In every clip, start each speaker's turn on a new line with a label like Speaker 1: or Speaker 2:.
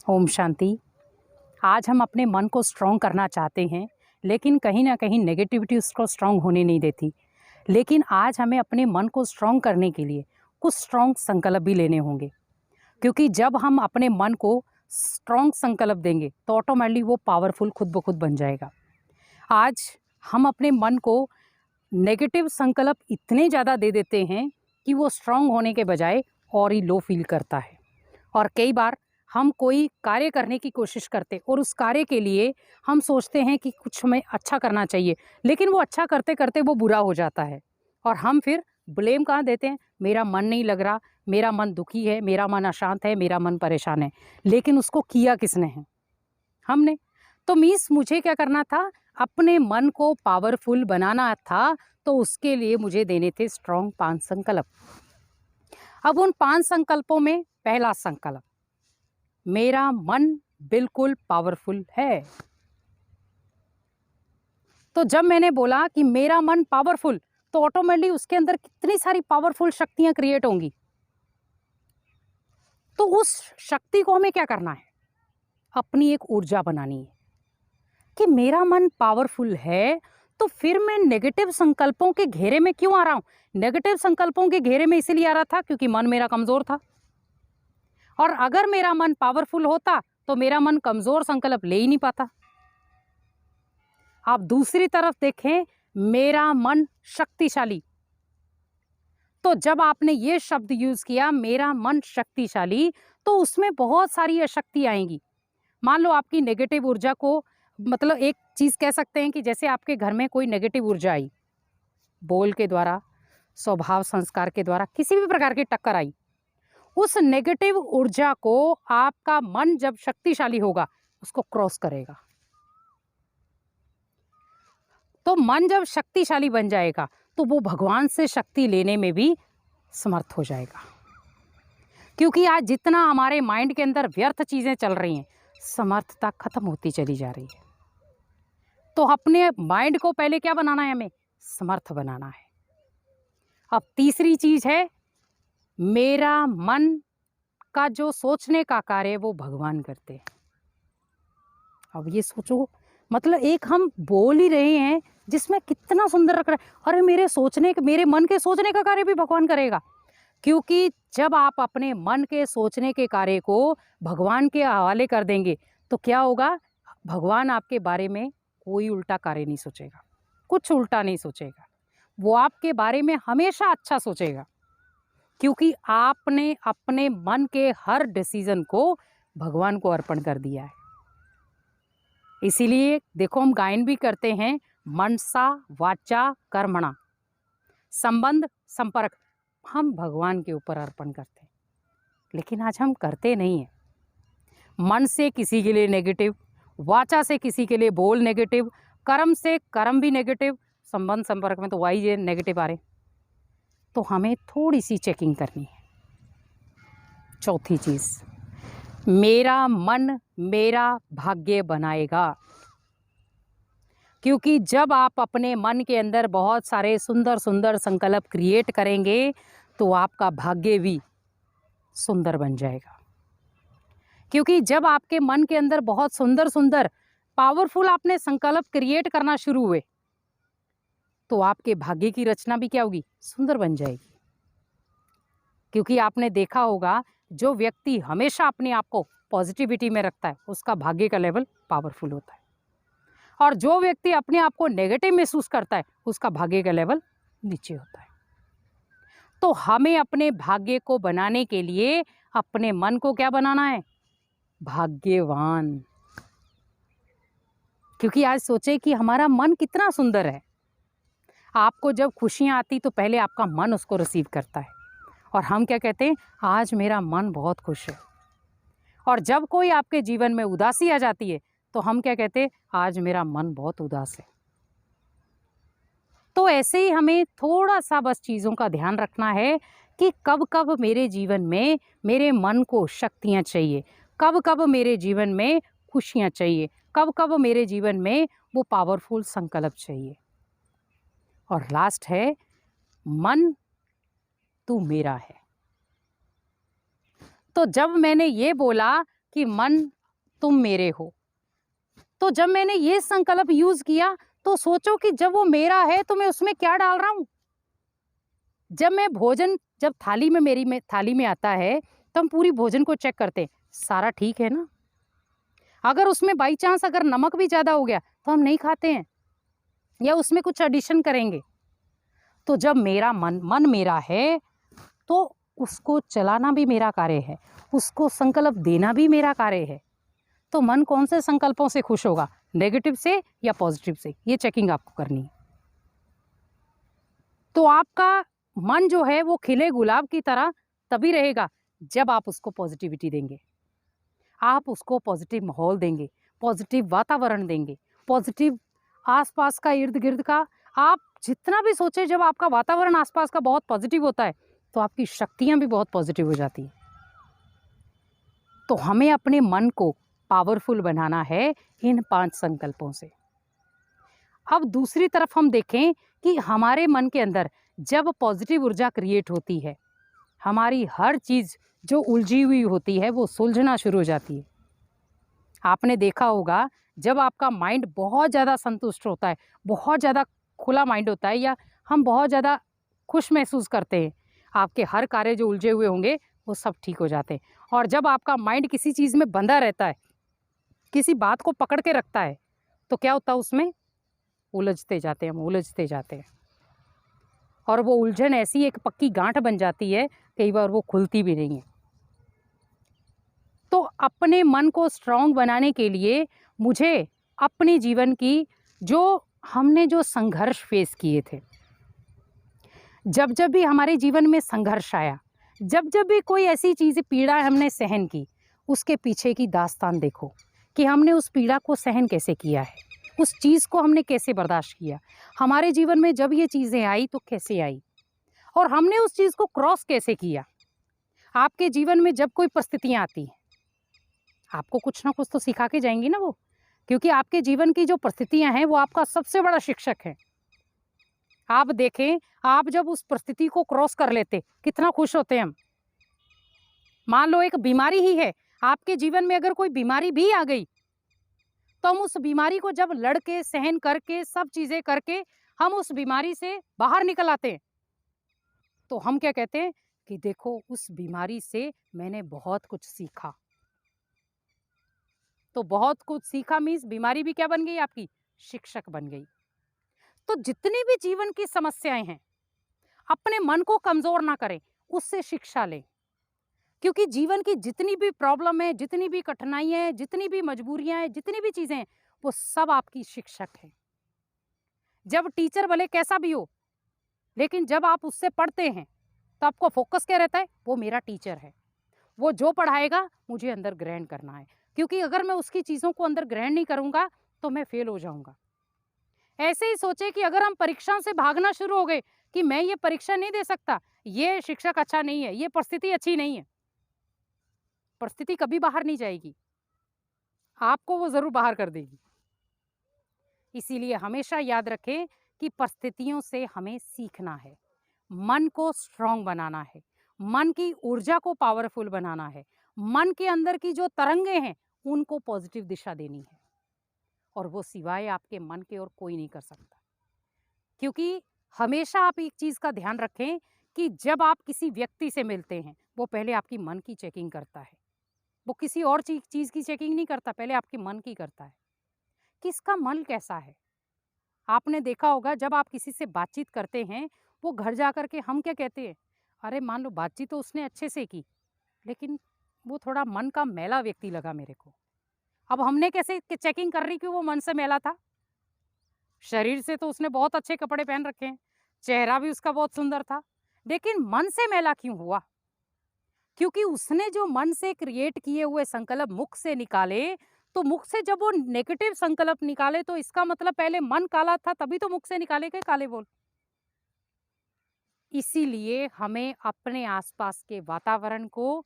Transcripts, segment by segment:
Speaker 1: ओम शांति। आज हम अपने मन को स्ट्रॉन्ग करना चाहते हैं, लेकिन कहीं ना कहीं नेगेटिविटी उसको स्ट्रॉन्ग होने नहीं देती। लेकिन आज हमें अपने मन को स्ट्रॉन्ग करने के लिए कुछ स्ट्रॉन्ग संकल्प भी लेने होंगे, क्योंकि जब हम अपने मन को स्ट्रॉन्ग संकल्प देंगे तो ऑटोमेटिकली वो पावरफुल खुद ब खुद बन जाएगा। आज हम अपने मन को नेगेटिव संकल्प इतने ज़्यादा दे देते हैं कि वो स्ट्रॉन्ग होने के बजाय और ही लो फील करता है। और कई बार हम कोई कार्य करने की कोशिश करते और उस कार्य के लिए हम सोचते हैं कि कुछ हमें अच्छा करना चाहिए, लेकिन वो अच्छा करते करते वो बुरा हो जाता है और हम फिर ब्लेम कहाँ देते हैं, मेरा मन नहीं लग रहा, मेरा मन दुखी है, मेरा मन अशांत है, मेरा मन परेशान है। लेकिन उसको किया किसने है? हमने। तो मीन्स मुझे क्या करना था, अपने मन को पावरफुल बनाना था, तो उसके लिए मुझे देने थे स्ट्रॉन्ग 5 संकल्प। अब उन 5 संकल्पों में पहला संकल्प, मेरा मन बिल्कुल पावरफुल है। तो जब मैंने बोला कि मेरा मन पावरफुल, तो ऑटोमेटिकली उसके अंदर कितनी सारी पावरफुल शक्तियां क्रिएट होंगी। तो उस शक्ति को हमें क्या करना है, अपनी एक ऊर्जा बनानी है कि मेरा मन पावरफुल है, तो फिर मैं नेगेटिव संकल्पों के घेरे में क्यों आ रहा हूं? नेगेटिव संकल्पों के घेरे में इसीलिए आ रहा था क्योंकि मन मेरा कमजोर था। और अगर मेरा मन पावरफुल होता तो मेरा मन कमजोर संकल्प ले ही नहीं पाता। आप दूसरी तरफ देखें, मेरा मन शक्तिशाली। तो जब आपने ये शब्द यूज किया, मेरा मन शक्तिशाली, तो उसमें बहुत सारी अशक्ति आएंगी। मान लो आपकी नेगेटिव ऊर्जा को, मतलब एक चीज कह सकते हैं कि जैसे आपके घर में कोई नेगेटिव ऊर्जा आई, बोल के द्वारा, स्वभाव संस्कार के द्वारा, किसी भी प्रकार की टक्कर आई, उस नेगेटिव ऊर्जा को आपका मन जब शक्तिशाली होगा उसको क्रॉस करेगा। तो मन जब शक्तिशाली बन जाएगा तो वो भगवान से शक्ति लेने में भी समर्थ हो जाएगा। क्योंकि आज जितना हमारे माइंड के अंदर व्यर्थ चीजें चल रही हैं, समर्थता खत्म होती चली जा रही है। तो अपने माइंड को पहले क्या बनाना है, हमें समर्थ बनाना है। अब तीसरी चीज है, मेरा मन का जो सोचने का कार्य है वो भगवान करते हैं। अब ये सोचो, मतलब एक हम बोल ही रहे हैं जिसमें कितना सुंदर रख रहा है, अरे मेरे मन के सोचने का कार्य भी भगवान करेगा। क्योंकि जब आप अपने मन के सोचने के कार्य को भगवान के हवाले कर देंगे तो क्या होगा, भगवान आपके बारे में कोई उल्टा कार्य नहीं सोचेगा, कुछ उल्टा नहीं सोचेगा, वो आपके बारे में हमेशा अच्छा सोचेगा। क्योंकि आपने अपने मन के हर डिसीजन को भगवान को अर्पण कर दिया है। इसीलिए देखो, हम गायन भी करते हैं, मनसा वाचा कर्मणा, संबंध संपर्क हम भगवान के ऊपर अर्पण करते हैं। लेकिन आज हम करते नहीं हैं। मन से किसी के लिए नेगेटिव, वाचा से किसी के लिए बोल नेगेटिव, कर्म से कर्म भी नेगेटिव, संबंध संपर्क में तो वाई जे नेगेटिव आ रहे। तो हमें थोड़ी सी चेकिंग करनी है। चौथी चीज, मेरा मन मेरा भाग्य बनाएगा। क्योंकि जब आप अपने मन के अंदर बहुत सारे सुंदर सुंदर संकल्प क्रिएट करेंगे तो आपका भाग्य भी सुंदर बन जाएगा। क्योंकि जब आपके मन के अंदर बहुत सुंदर सुंदर पावरफुल आपने संकल्प क्रिएट करना शुरू हुए तो आपके भाग्य की रचना भी क्या होगी, सुंदर बन जाएगी। क्योंकि आपने देखा होगा, जो व्यक्ति हमेशा अपने आप को पॉजिटिविटी में रखता है उसका भाग्य का लेवल पावरफुल होता है, और जो व्यक्ति अपने आप को नेगेटिव महसूस करता है उसका भाग्य का लेवल नीचे होता है। तो हमें अपने भाग्य को बनाने के लिए अपने मन को क्या बनाना है, भाग्यवान। क्योंकि आज सोचे कि हमारा मन कितना सुंदर है। आपको जब खुशियां आती तो पहले आपका मन उसको रिसीव करता है, और हम क्या कहते हैं, आज मेरा मन बहुत खुश है। और जब कोई आपके जीवन में उदासी आ जाती है तो हम क्या कहते हैं, आज मेरा मन बहुत उदास है। तो ऐसे ही हमें थोड़ा सा बस चीज़ों का ध्यान रखना है कि कब कब मेरे जीवन में मेरे मन को शक्तियाँ चाहिए, कब कब मेरे जीवन में खुशियाँ चाहिए, कब कब मेरे जीवन में वो पावरफुल संकल्प चाहिए। और लास्ट है, मन तू मेरा है। तो जब मैंने ये बोला कि मन तुम मेरे हो। तो जब मैंने ये संकल्प यूज किया तो सोचो कि जब वो मेरा है तो मैं उसमें क्या डाल रहा हूं। जब मैं भोजन जब थाली में मेरी में थाली में आता है तो हम पूरी भोजन को चेक करते हैं, सारा ठीक है ना। अगर उसमें बाई चांस अगर नमक भी ज्यादा हो गया तो हम नहीं खाते हैं या उसमें कुछ एडिशन करेंगे। तो जब मेरा मन मन मेरा है तो उसको चलाना भी मेरा कार्य है, उसको संकल्प देना भी मेरा कार्य है। तो मन कौन से संकल्पों से खुश होगा, नेगेटिव से या पॉजिटिव से, ये चेकिंग आपको करनी है। तो आपका मन जो है वो खिले गुलाब की तरह तभी रहेगा जब आप उसको पॉजिटिविटी देंगे, आप उसको पॉजिटिव माहौल देंगे, पॉजिटिव वातावरण देंगे, पॉजिटिव आसपास का इर्द गिर्द का। आप जितना भी सोचे, जब आपका वातावरण आसपास का बहुत पॉजिटिव होता है तो आपकी शक्तियां भी बहुत पॉजिटिव हो जाती हैं। तो हमें अपने मन को पावरफुल बनाना है इन 5 संकल्पों से। अब दूसरी तरफ हम देखें कि हमारे मन के अंदर जब पॉजिटिव ऊर्जा क्रिएट होती है, हमारी हर चीज़ जो उलझी हुई होती है वो सुलझना शुरू हो जाती है। आपने देखा होगा जब आपका माइंड बहुत ज़्यादा संतुष्ट होता है, बहुत ज़्यादा खुला माइंड होता है, या हम बहुत ज़्यादा खुश महसूस करते हैं, आपके हर कार्य जो उलझे हुए होंगे वो सब ठीक हो जाते हैं। और जब आपका माइंड किसी चीज़ में बंधा रहता है, किसी बात को पकड़ के रखता है, तो क्या होता है, उसमें उलझते जाते हैं, हम उलझते जाते हैं। और वो उलझन ऐसी एक पक्की गांठ बन जाती है, कई बार वो खुलती भी नहीं है। तो अपने मन को स्ट्रांग बनाने के लिए मुझे अपने जीवन की हमने जो संघर्ष फेस किए थे, जब जब भी हमारे जीवन में संघर्ष आया, जब जब भी कोई ऐसी चीज़ पीड़ा हमने सहन की, उसके पीछे की दास्तान देखो कि हमने उस पीड़ा को सहन कैसे किया है, उस चीज़ को हमने कैसे बर्दाश्त किया, हमारे जीवन में जब ये चीज़ें आई तो कैसे आई, और हमने उस चीज़ को क्रॉस कैसे किया। आपके जीवन में जब कोई परिस्थितियाँ आती हैं, आपको कुछ ना कुछ तो सिखा के जाएंगी ना वो, क्योंकि आपके जीवन की जो परिस्थितियाँ हैं वो आपका सबसे बड़ा शिक्षक है। आप देखें, आप जब उस परिस्थिति को क्रॉस कर लेते, कितना खुश होते हैं हम। मान लो एक बीमारी ही है, आपके जीवन में अगर कोई बीमारी भी आ गई, तो हम उस बीमारी को जब लड़ के, सहन करके, सब चीज़ें करके हम उस बीमारी से बाहर निकल आते हैं, तो हम क्या कहते हैं कि देखो उस बीमारी से मैंने बहुत कुछ सीखा। तो बहुत कुछ सीखा मीन्स बीमारी भी क्या बन गई, आपकी शिक्षक बन गई। तो जितनी भी जीवन की समस्याएं हैं, अपने मन को कमजोर ना करें, उससे शिक्षा लें। क्योंकि जीवन की जितनी भी प्रॉब्लम है, जितनी भी कठिनाइयां हैं, जितनी भी मजबूरियां हैं, जितनी भी चीजें हैं, वो सब आपकी शिक्षक है। जब टीचर भले कैसा भी हो, लेकिन जब आप उससे पढ़ते हैं तो आपको फोकस क्या रहता है, वो मेरा टीचर है, वो जो पढ़ाएगा मुझे अंदर ग्रहण करना है। क्योंकि अगर मैं उसकी चीज़ों को अंदर ग्रहण नहीं करूंगा तो मैं फेल हो जाऊंगा। ऐसे ही सोचे कि अगर हम परीक्षाओं से भागना शुरू हो गए कि मैं ये परीक्षा नहीं दे सकता, ये शिक्षक अच्छा नहीं है, ये परिस्थिति अच्छी नहीं है, परिस्थिति कभी बाहर नहीं जाएगी, आपको वो जरूर बाहर कर देगी। इसीलिए हमेशा याद रखें कि परिस्थितियों से हमें सीखना है, मन को स्ट्रांग बनाना है, मन की ऊर्जा को पावरफुल बनाना है, मन के अंदर की जो तरंगे हैं उनको पॉजिटिव दिशा देनी है, और वो सिवाय आपके मन के और कोई नहीं कर सकता। क्योंकि हमेशा आप एक चीज़ का ध्यान रखें कि जब आप किसी व्यक्ति से मिलते हैं, वो पहले आपकी मन की चेकिंग करता है, वो किसी और चीज़ की चेकिंग नहीं करता, पहले आपके मन की करता है कि इसका मन कैसा है। आपने देखा होगा जब आप किसी से बातचीत करते हैं, वो घर जा कर के हम क्या कहते हैं, अरे मान लो बातचीत तो उसने अच्छे से की, लेकिन वो थोड़ा मन का मैला व्यक्ति लगा मेरे को। अब हमने कैसे चेकिंग कर रही कि वो मन से मैला था। शरीर से तो उसने बहुत अच्छे कपड़े पहन रखे हैं, चेहरा भी उसका बहुत सुंदर था, लेकिन मन से मैला क्यों हुआ? क्योंकि उसने जो मन से क्रिएट किए हुए संकल्प मुख से निकाले, तो मुख से जब वो नेगेटिव संकल्प निकाले तो इसका मतलब पहले मन काला था, तभी तो मुख से निकाले गए काले बोल। इसीलिए हमें अपने आसपास के वातावरण को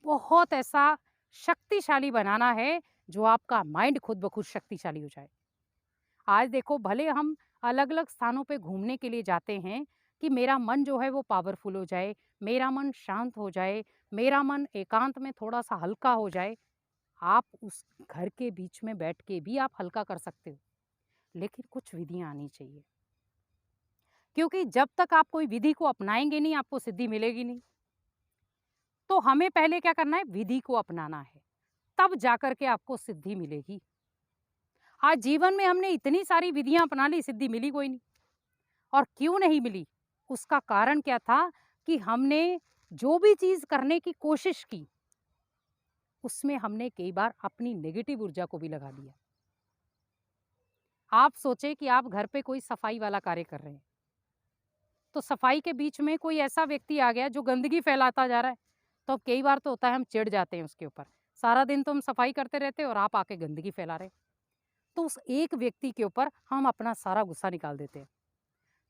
Speaker 1: बहुत ऐसा शक्तिशाली बनाना है जो आपका माइंड खुद ब खुद शक्तिशाली हो जाए। आज देखो, भले हम अलग अलग स्थानों पे घूमने के लिए जाते हैं कि मेरा मन जो है वो पावरफुल हो जाए, मेरा मन शांत हो जाए, मेरा मन एकांत में थोड़ा सा हल्का हो जाए, आप उस घर के बीच में बैठ के भी आप हल्का कर सकते हो, लेकिन कुछ विधियाँ आनी चाहिए। क्योंकि जब तक आप कोई विधि को अपनाएँगे नहीं, आपको सिद्धि मिलेगी नहीं। तो हमें पहले क्या करना है? विधि को अपनाना है, तब जाकर के आपको सिद्धि मिलेगी। आज जीवन में हमने इतनी सारी विधियाँ अपना ली, सिद्धि मिली कोई नहीं। और क्यों नहीं मिली? उसका कारण क्या था कि हमने जो भी चीज़ करने की कोशिश की, उसमें हमने कई बार अपनी नेगेटिव ऊर्जा को भी लगा दिया। आप सोचें कि आप घर पे कोई सफाई वाला कार्य कर रहे हैं, तो सफाई के बीच में कोई ऐसा व्यक्ति आ गया जो गंदगी फैलाता जा रहा है, तो अब कई बार तो होता है हम चिढ़ जाते हैं उसके ऊपर। सारा दिन तो हम सफाई करते रहते हैं और आप आके गंदगी फैला रहे हैं। तो उस एक व्यक्ति के ऊपर हम अपना सारा गुस्सा निकाल देते हैं।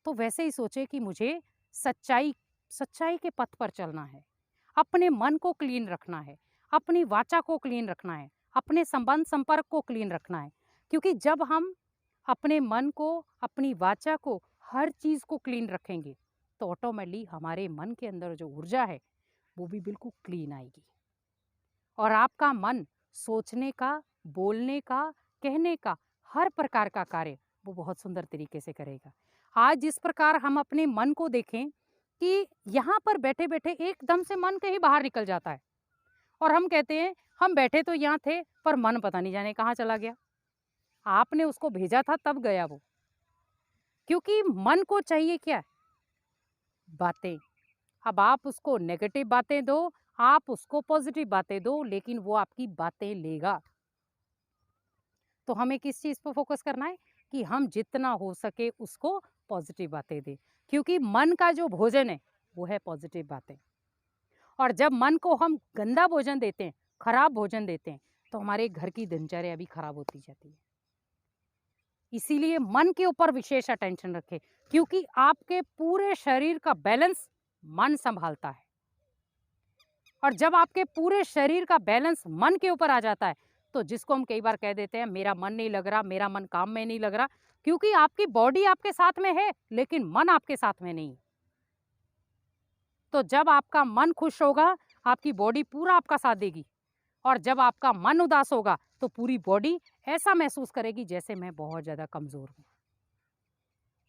Speaker 1: तो वैसे ही सोचे कि मुझे सच्चाई सच्चाई के पथ पर चलना है, अपने मन को क्लीन रखना है, अपनी वाचा को क्लीन रखना है, अपने संबंध संपर्क को क्लीन रखना है। क्योंकि जब हम अपने मन को, अपनी वाचा को, हर चीज़ को क्लीन रखेंगे, तो ऑटोमेटिकली हमारे मन के अंदर जो ऊर्जा है वो भी बिल्कुल क्लीन आएगी। और आपका मन सोचने का, बोलने का, कहने का, हर प्रकार का कार्य वो बहुत सुंदर तरीके से करेगा। आज जिस प्रकार हम अपने मन को देखें कि यहाँ पर बैठे-बैठे एकदम से मन कहीं बाहर निकल जाता है और हम कहते हैं हम बैठे तो यहाँ थे पर मन पता नहीं जाने कहाँ चला गया। आपने उसको भेजा था तब गया वो। क्योंकि मन को चाहिए क्या? बातें। अब आप उसको नेगेटिव बातें दो, आप उसको पॉजिटिव बातें दो, लेकिन वो आपकी बातें लेगा। तो हमें किस चीज़ पे फोकस करना है कि हम जितना हो सके उसको पॉजिटिव बातें दें, क्योंकि मन का जो भोजन है वो है पॉजिटिव बातें। और जब मन को हम गंदा भोजन देते हैं, खराब भोजन देते हैं, तो हमारे घर की दिनचर्या भी खराब होती जाती है। इसीलिए मन के ऊपर विशेष अटेंशन रखें, क्योंकि आपके पूरे शरीर का बैलेंस मन संभालता है। और जब आपके पूरे शरीर का बैलेंस मन के ऊपर आ जाता है, तो जिसको हम कई बार कह देते हैं मेरा मन नहीं लग रहा, मेरा मन काम में नहीं लग रहा, क्योंकि आपकी बॉडी आपके साथ में है लेकिन मन आपके साथ में नहीं। तो जब आपका मन खुश होगा, आपकी बॉडी पूरा आपका साथ देगी। और जब आपका मन उदास होगा तो पूरी बॉडी ऐसा महसूस करेगी जैसे मैं बहुत ज़्यादा कमज़ोर हूँ।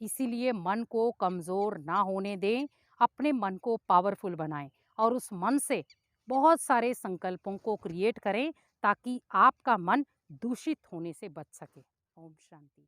Speaker 1: इसीलिए मन को कमज़ोर ना होने दें, अपने मन को पावरफुल बनाएं और उस मन से बहुत सारे संकल्पों को क्रिएट करें ताकि आपका मन दूषित होने से बच सके। ओम शांति।